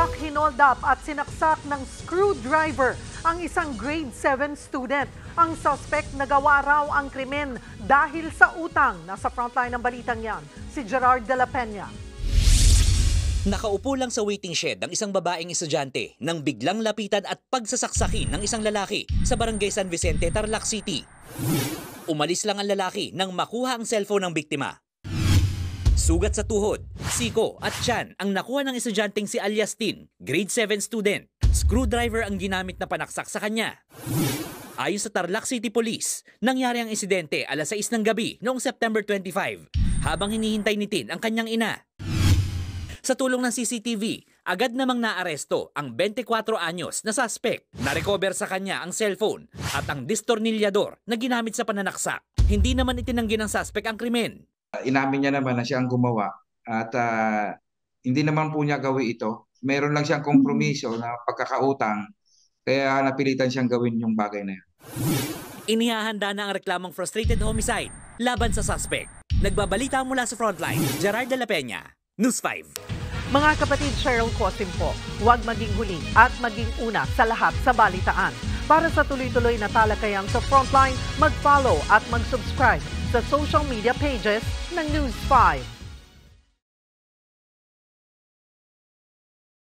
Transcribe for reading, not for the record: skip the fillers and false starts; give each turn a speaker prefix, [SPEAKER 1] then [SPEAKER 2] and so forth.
[SPEAKER 1] Truck hinold up at sinaksak ng screwdriver ang isang grade 7 student. Ang suspect nagawa raw ang krimen dahil sa utang. Nasa frontline ng balitang yan, si Gerard de la Peña.
[SPEAKER 2] Nakaupo lang sa waiting shed ang isang babaeng estudyante nang biglang lapitan at pagsasaksakin ng isang lalaki sa Barangay San Vicente, Tarlac City. Umalis lang ang lalaki nang makuha ang cellphone ng biktima. Sugat sa tuhod, siko at tiyan ang nakuha ng estudyanteng si Alyastin, grade 7 student. Screwdriver ang ginamit na panaksak sa kanya. Ayon sa Tarlac City Police, nangyari ang insidente alas 6 ng gabi noong September 25 habang hinihintay ni Tin ang kanyang ina. Sa tulong ng CCTV, agad namang naaresto ang 24 anyos na suspect. Na-recover sa kanya ang cellphone at ang distornilyador na ginamit sa pananaksak. Hindi naman itinanggi ng suspect ang krimen.
[SPEAKER 3] Inamin niya naman na siya ang gumawa at hindi naman po niya gawin ito. Meron lang siyang kompromiso na pagkakautang kaya napilitan siyang gawin yung bagay na yun.
[SPEAKER 2] Inihahanda na ang reklamong frustrated homicide laban sa suspect. Nagbabalita mula sa frontline, Gerard de la Peña, News 5.
[SPEAKER 1] Mga kapatid, Cheryl Cosim po, huwag maging huli at maging una sa lahat sa balitaan. Para sa tuloy-tuloy na talakayan sa frontline, mag-follow at mag-subscribe sa social media pages ng News 5.